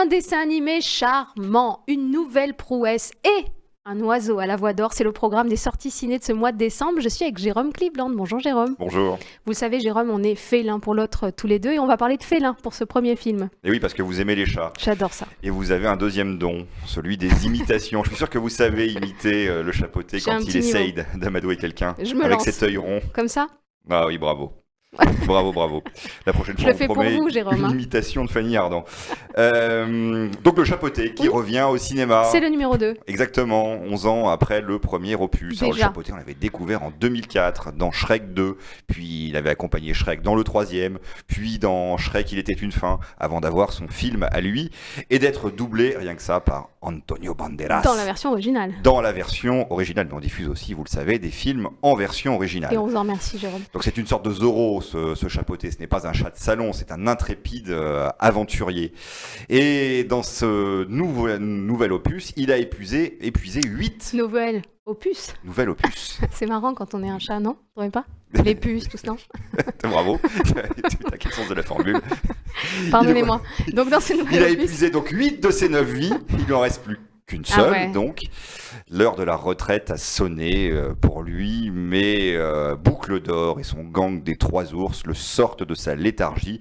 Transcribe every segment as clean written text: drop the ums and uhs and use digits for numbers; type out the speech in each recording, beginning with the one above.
Un dessin animé charmant, une nouvelle prouesse et un oiseau à la voix d'or. C'est le programme des sorties ciné de ce mois de décembre. Je suis avec Jérôme Cleveland. Bonjour Jérôme. Bonjour. Vous le savez Jérôme, on est fait l'un pour l'autre tous les deux et on va parler de félin pour ce premier film. Et oui, parce que vous aimez les chats. J'adore ça. Et vous avez un deuxième don, celui des imitations. Je suis sûr que vous savez imiter le chapeauté quand il essaye d'amadouer quelqu'un avec cet œil rond. Comme ça ? Ah oui, bravo. Bravo. La prochaine fois, je le fais pour vous, Jérôme. Une imitation de Fanny Ardant. Donc le chapeauté qui revient au cinéma. C'est le numéro 2. Exactement, 11 ans après le premier opus. Alors, le chapeauté, on l'avait découvert en 2004 dans Shrek 2, puis il avait accompagné Shrek dans le troisième, puis dans Shrek Il était une fin, avant d'avoir son film à lui, et d'être doublé, rien que ça, par Antonio Banderas. Dans la version originale. Dans la version originale. Mais on diffuse aussi, vous le savez, des films en version originale. Et on vous en remercie, Jérôme. Donc c'est une sorte de Zorro, ce chapeauté. Ce n'est pas un chat de salon, c'est un intrépide aventurier. Et dans ce nouvel opus, il a épuisé 8... Nouvel opus. C'est marrant quand on est un chat, non ? Vous trouvez pas ? Les puces, tout ça, non ? Bravo, t'as quel sens de la formule. Pardonnez-moi. Donc dans ce nouvel il a opus... épuisé donc 8 de ses 9 vies, il n'en reste plus qu'une seule, donc l'heure de la retraite a sonné pour lui, mais Boucle d'Or et son gang des 3 ours le sortent de sa léthargie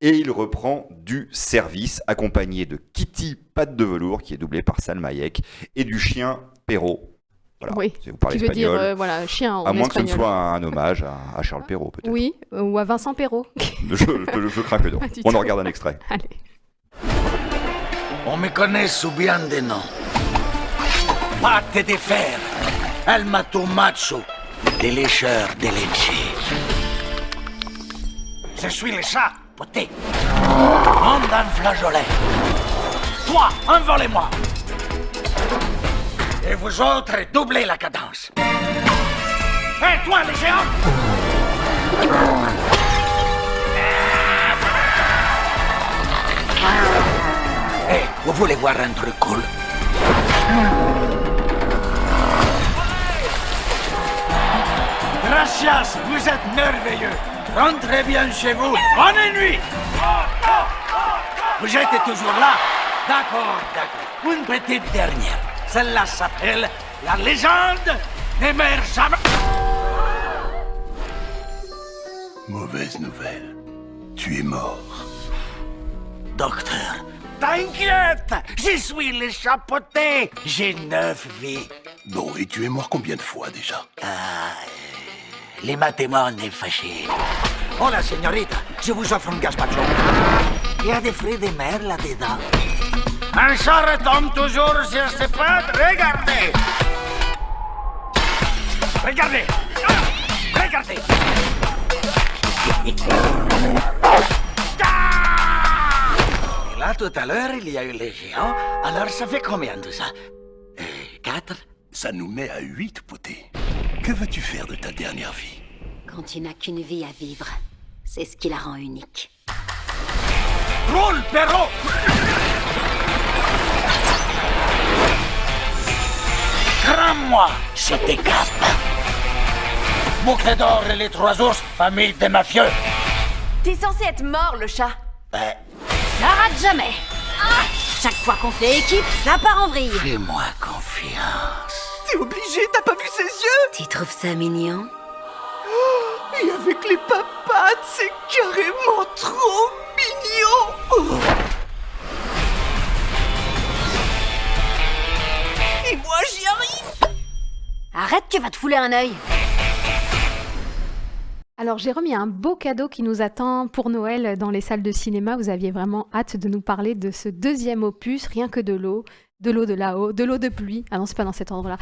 et il reprend du service accompagné de Kitty Patte de Velours qui est doublée par Salma Hayek et du chien Perrault. Voilà, oui, si vous parlez tu veux espagnol, dire chien en à moins espagnol. Que ce soit un hommage à Charles Perrault peut-être. Oui, ou à Vincent Perrault. je crains que non. On en regarde un extrait. Allez. On me connaît sous bien des noms. Pâte de fer, el matou macho, des lécheurs de leche. Je suis le chat, poté. Monde un flageolet. Toi, envolez-moi. Et vous autres, doublez la cadence. Et toi, les géants. Hey, vous voulez voir un truc cool? Gracias, vous êtes merveilleux. Rentrez bien chez vous. Bonne nuit. Vous êtes toujours là? D'accord. Une petite dernière. Celle-là s'appelle La légende ne meurt jamais. Mauvaise nouvelle. Tu es mort. Docteur, t'inquiète, je suis le chapeauté. J'ai 9 vies. Bon, et tu es mort combien de fois déjà? Les mathémons est fâché. Oh la señorita, je vous offre un gazpacho. Il y a des fruits de mer là-dedans. Un chat retombe toujours sur ses pattes. Regardez. Regardez. Et là, tout à l'heure, il y a eu les géants. Alors, ça fait combien tout ça? 4? Ça nous met à 8, poté. Que veux-tu faire de ta dernière vie? Quand tu n'as qu'une vie à vivre, c'est ce qui la rend unique. Roule, Perrault! Crame-moi, c'était cap. Boucle d'Or et les 3 ours, famille des mafieux. T'es censé être mort, le chat. Ça rate jamais. Chaque fois qu'on fait équipe, ça part en vrille. Fais-moi confiance. T'es obligé, t'as pas vu ses yeux? Tu trouves ça mignon? Et avec les papates, c'est carrément trop mignon. Et moi, j'y arrive. Arrête, tu vas te fouler un œil. Alors Jérôme, il y a un beau cadeau qui nous attend pour Noël dans les salles de cinéma. Vous aviez vraiment hâte de nous parler de ce deuxième opus, rien que de l'eau de là-haut, de l'eau de pluie. Ah non, c'est pas dans cet ordre-là.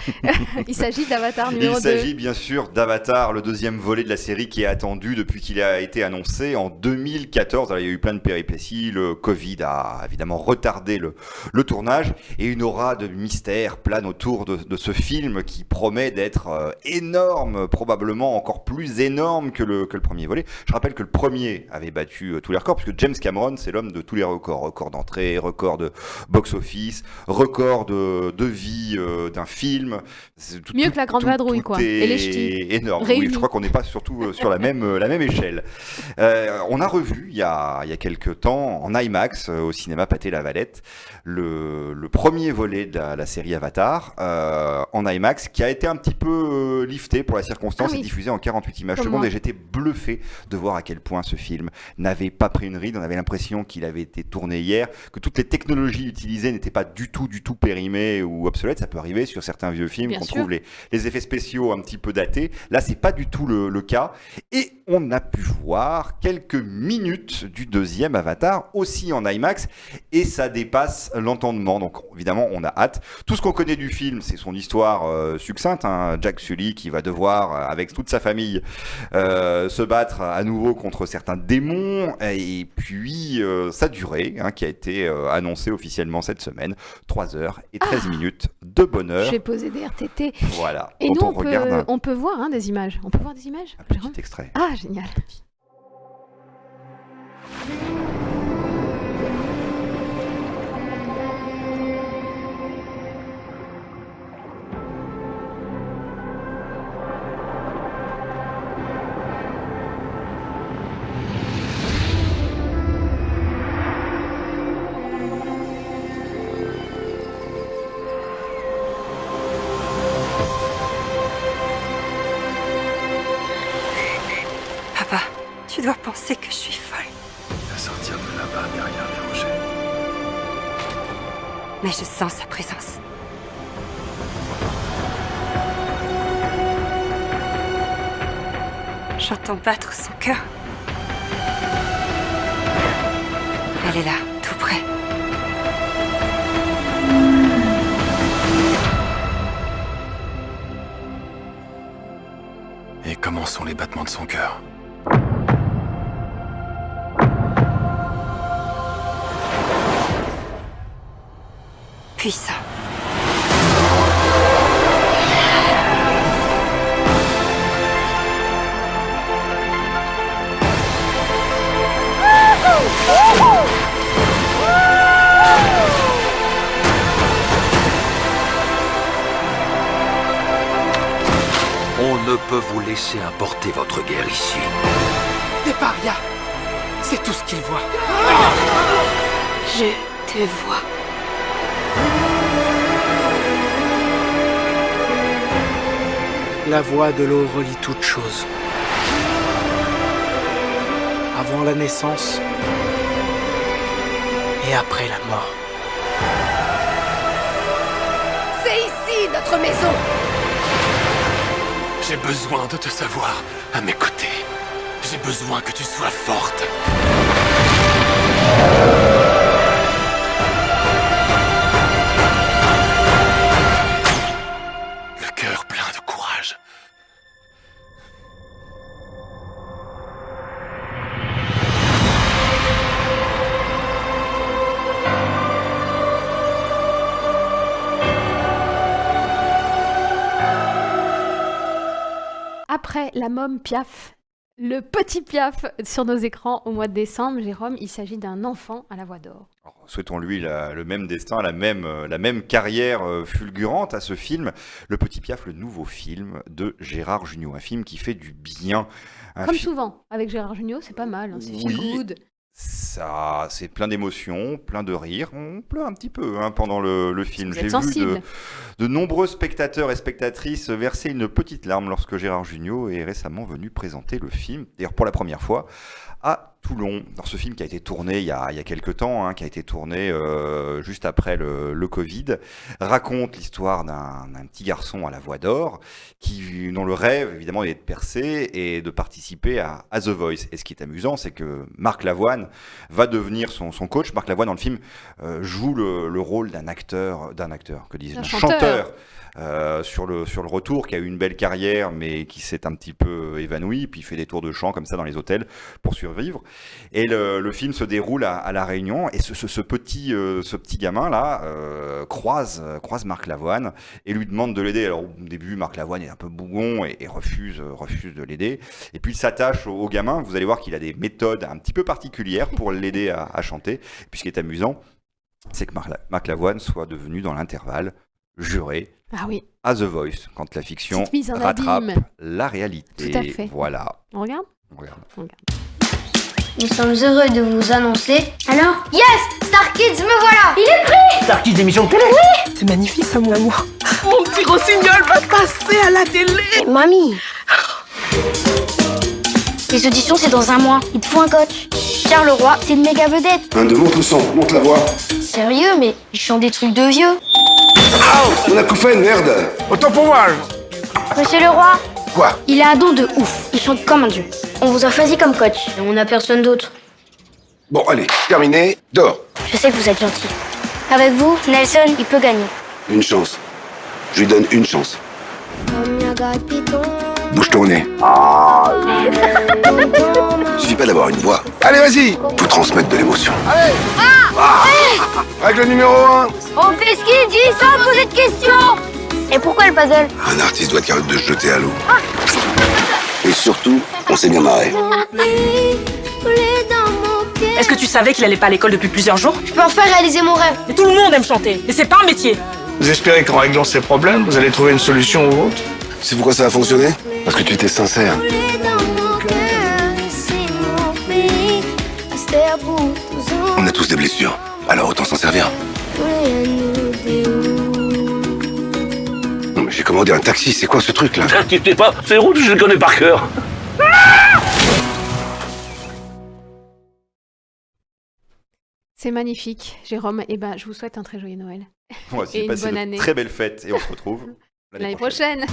Il s'agit d'Avatar numéro 2. Il s'agit bien sûr d'Avatar, le deuxième volet de la série qui est attendu depuis qu'il a été annoncé en 2014. Alors, il y a eu plein de péripéties, le Covid a évidemment retardé le tournage et une aura de mystère plane autour de ce film qui promet d'être énorme, probablement encore plus énorme que le premier volet. Je rappelle que le premier avait battu tous les records, puisque James Cameron, c'est l'homme de tous les records. Record d'entrée, record de box-office, record record de vie d'un film. Mieux que la Grande Vadrouille, quoi. Et les ch'tis. Énorme. Réunis. Oui, je crois qu'on n'est pas surtout sur la même échelle. On a revu il y a quelques temps en IMAX au cinéma Pathé-Lavalette le premier volet de la série Avatar en IMAX qui a été un petit peu lifté pour la circonstance et diffusé en 48 images secondes et j'étais bluffé de voir à quel point ce film n'avait pas pris une ride. On avait l'impression qu'il avait été tourné hier, que toutes les technologies utilisées n'étaient pas du tout périmées ou obsolètes. Ça peut arriver sur certains vieux films qu'on trouve les effets spéciaux un petit peu datés. Là, c'est pas du tout le cas. Et on a pu voir quelques minutes du deuxième Avatar aussi en IMAX et ça dépasse l'entendement. Donc évidemment, on a hâte. Tout ce qu'on connaît du film, c'est son histoire succincte. Jack Sully qui va devoir, avec toute sa famille, se battre à nouveau contre certains démons. Et puis, sa durée, qui a été annoncée officiellement cette semaine, 3h13 de bonheur. J'ai posé des RTT. Voilà. Et quand nous, on peut voir des images. On peut voir des images. Un petit extrait. Ah, génial. Tu dois penser que je suis folle. À sortir de là-bas derrière les rochers. Mais je sens sa présence. J'entends battre son cœur. Elle est là, tout près. Et comment sont les battements de son cœur ? Puissant. On ne peut vous laisser importer votre guerre ici. Des parias. C'est tout ce qu'il voit. Je te vois. La voie de l'eau relie toutes choses. Avant la naissance et après la mort. C'est ici notre maison. J'ai besoin de te savoir à mes côtés. J'ai besoin que tu sois forte. Le cœur plein de courage. Après la môme Piaf, le petit Piaf sur nos écrans au mois de décembre, Jérôme, il s'agit d'un enfant à la voix d'or. Souhaitons-lui le même destin, la même carrière fulgurante à ce film. Le Petit Piaf, le nouveau film de Gérard Jugnot. Un film qui fait du bien. Comme souvent, avec Gérard Jugnot, c'est pas mal. C'est feel good. Ça, c'est plein d'émotions, plein de rires. On pleure un petit peu pendant le film. J'ai vu de nombreux spectateurs et spectatrices verser une petite larme lorsque Gérard Jugnot est récemment venu présenter le film, d'ailleurs pour la première fois, à Toulon, dans ce film qui a été tourné il y a quelques temps, qui a été tourné juste après le Covid, raconte l'histoire d'un petit garçon à la voix d'or dont le rêve évidemment est de percer et de participer à The Voice. Et ce qui est amusant, c'est que Marc Lavoine va devenir son coach. Marc Lavoine dans le film joue le rôle d'un chanteur. Sur le retour, qui a eu une belle carrière mais qui s'est un petit peu évanoui, puis il fait des tours de chant comme ça dans les hôtels pour survivre. Et le film se déroule à La Réunion et ce petit gamin là croise Marc Lavoine et lui demande de l'aider. Alors au début Marc Lavoine est un peu bougon et refuse de l'aider, et puis il s'attache au gamin. Vous allez voir qu'il a des méthodes un petit peu particulières pour l'aider à chanter. Puis ce qui est amusant, c'est que Marc Lavoine soit devenu dans l'intervalle juré Ah oui, à The Voice, quand la fiction Petite mise en rattrape abîme. la réalité. Tout à fait. Voilà. on regarde. On regarde. Nous sommes heureux de vous annoncer. Alors? Yes! Star Kids, me voilà! Il est pris! Star Kids, émission de télé. C'est magnifique ça, mon amour. Mon petit rossignol va passer à la télé. Mamie! Les auditions, c'est dans un mois. Il te faut un coach. Charles Leroy, c'est une méga vedette. Un de monte le son, monte la voix. Sérieux, mais il chante des trucs de vieux. On a couffé, merde. Autant pour moi. Monsieur Leroy, Quoi? il a un don de ouf. Il chante comme un dieu. On vous a choisi comme coach. Et on n'a personne d'autre. Bon, allez, terminé, dors. Je sais que vous êtes gentil. Avec vous, Nelson, il peut gagner. Une chance. Je lui donne une chance. Bouge ton nez. Suffit pas d'avoir une voix. Allez, vas-y. Faut transmettre de l'émotion. Allez. Règle numéro 1. On fait ce qu'il dit sans poser de questions. Et pourquoi le puzzle? Un artiste doit être capable de se jeter à l'eau. Et surtout, on s'est bien marré. Est-ce que tu savais qu'il allait pas à l'école depuis plusieurs jours? Je peux enfin réaliser mon rêve. Mais tout le monde aime chanter, et c'est pas un métier. Vous espérez qu'en réglant ces problèmes, vous allez trouver une solution ou autre? C'est pourquoi ça a fonctionné? Parce que tu étais sincère. On a tous des blessures, alors autant s'en servir. Non mais j'ai commandé un taxi, c'est quoi ce truc là? T'inquiète pas, ces routes, je les connais par cœur. C'est magnifique, Jérôme. Et ben, je vous souhaite un très joyeux Noël. On va se Et une passer bonne de année. très belles fêtes et on se retrouve L'année prochaine.